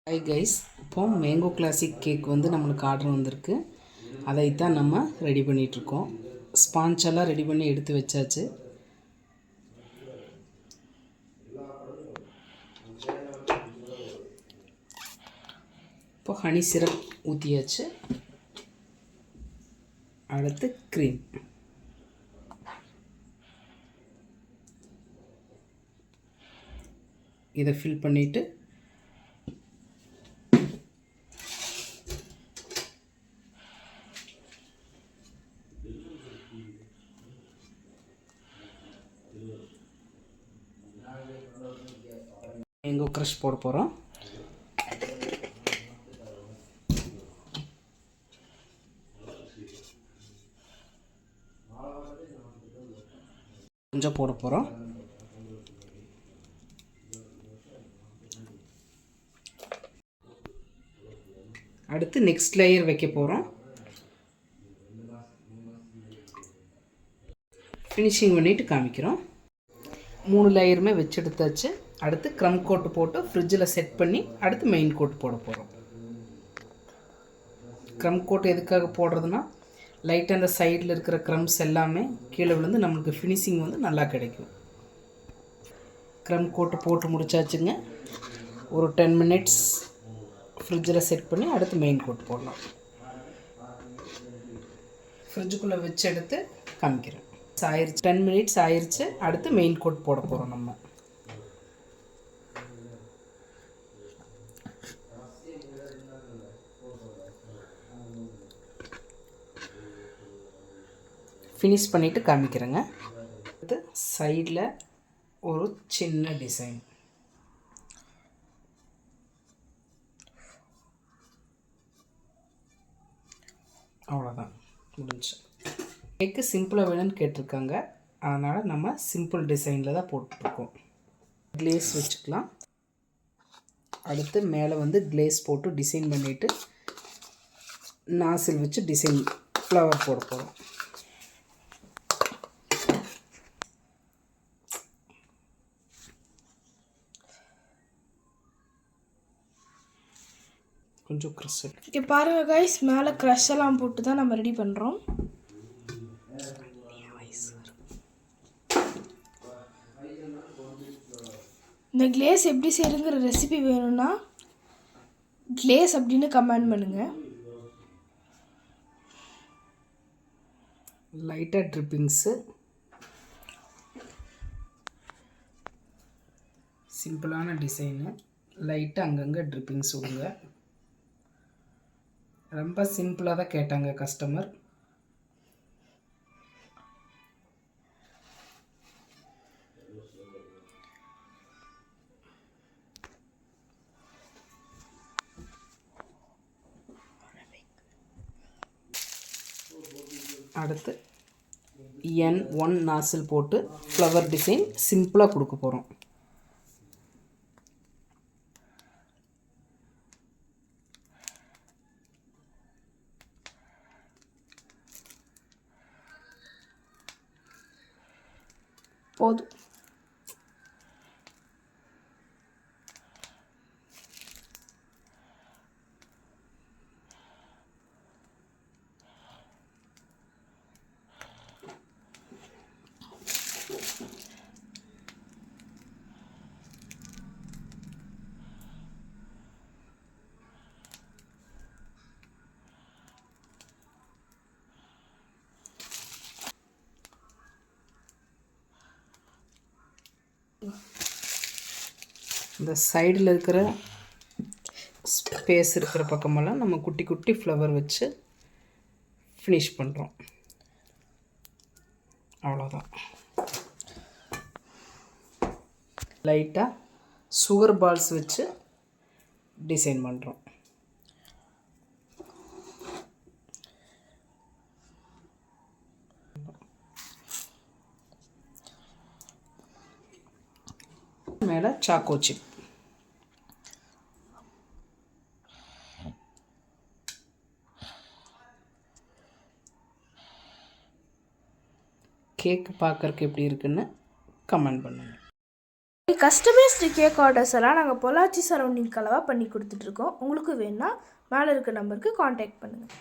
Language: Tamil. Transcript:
ஹாய் கைஸ், இப்போ மேங்கோ கிளாசிக் கேக் வந்து நம்மளுக்கு ஆர்டர் வந்திருக்கு. அதைத்தான் நம்ம ரெடி பண்ணிகிட்ருக்கோம். ஸ்பான்ச்செல்லாம் ரெடி பண்ணி எடுத்து வச்சாச்சு. இப்போ ஹனி சிரப் ஊற்றியாச்சு. அடுத்து க்ரீம். இதை ஃபில் பண்ணிவிட்டு மேங்கோ க்ரஷ் போட போகிறோம். கொஞ்சம் போட போகிறோம். அடுத்து நெக்ஸ்ட் லேயர் வைக்க போகிறோம். ஃபினிஷிங் பண்ணிவிட்டு காமிக்கிறோம். 3 லேயருமே வச்சு எடுத்தாச்சு. அடுத்து க்ரம் கோட்டு போட்டு ஃப்ரிட்ஜில் செட் பண்ணி அடுத்து மெயின் கோட் போட போகிறோம். க்ரம் கோட் எதுக்காக போடுறதுனா, லைட்டாக அந்த சைடில் இருக்கிற க்ரம்ஸ் எல்லாமே கீழே விழுந்து நம்மளுக்கு ஃபினிஷிங் வந்து நல்லா கிடைக்கும். க்ரம் கோட்டு போட்டு முடிச்சாச்சுங்க. ஒரு 10 மினிட்ஸ் ஃப்ரிட்ஜில் செட் பண்ணி அடுத்து மெயின் கோட் போடலாம். ஃப்ரிட்ஜுக்குள்ளே வச்சு எடுத்து காமிக்கிறேன். ஆயிடுச்சு, 10 மினிட்ஸ் ஆயிடுச்சு. அடுத்து மெயின் கோட் போட போகிறோம். நம்ம ஃபினிஷ் பண்ணிவிட்டு காமிக்கிறேங்க. அடுத்து சைடில் ஒரு சின்ன டிசைன். அவ்வளோதான், முடிஞ்சு. கேக்கு சிம்பிளாக வேணும்னு கேட்டிருக்காங்க, அதனால் நம்ம சிம்பிள் டிசைனில் தான் போட்டுருக்கோம். க்ளேஸ் வச்சுக்கலாம். அடுத்து மேலே வந்து க்ளேஸ் போட்டு டிசைன் பண்ணிவிட்டு நாசில் வச்சு டிசைன் ஃப்ளவர் போட போகிறோம். கொஞ்சம் க்ரஷ் இங்கே பாருங்கள் கைஸ், மேலே க்ரஷ் எல்லாம் போட்டு தான் நம்ம ரெடி பண்ணுறோம். இந்த கிளேஸ் எப்படி செய்யுங்கிற ரெசிபி வேணும்னா கிளேஸ் அப்படின்னு கமெண்ட் பண்ணுங்கள். லைட்டாக ட்ரிப்பிங்ஸு, சிம்பிளான டிசைனு, லைட்டாக அங்கங்கே ட்ரிப்பிங்ஸ் விடுங்க. ரொம்ப சிம்பிளாக தான் கேட்டாங்க கஸ்டமர். அடுத்து N1 நாசில் போட்டு ஃப்ளவர் டிசைன் சிம்பிளாக கொடுக்க போகிறோம். போதும். இந்த சைடில் இருக்கிற ஸ்பேஸ் இருக்கிற பக்கமெல்லாம் நம்ம குட்டி குட்டி ஃப்ளவர் வச்சு ஃபினிஷ் பண்ணுறோம். அவ்வளோதான். லைட்டாக சுகர் பால்ஸ் வச்சு டிசைன் பண்ணுறோம். மேலே சாக்கோ சிப். கேக்கு பார்க்குறக்கு எப்படி இருக்குன்னு கமெண்ட் பண்ணுங்கள். கஸ்டமைஸ்டு கேக் ஆர்டர்ஸ் எல்லாம் நாங்கள் பொள்ளாச்சி சரௌண்டிங் கலவாக பண்ணி கொடுத்துட்ருக்கோம். உங்களுக்கு வேணுன்னா மேலே இருக்க நம்பருக்கு காண்டாக்ட் பண்ணுங்கள்.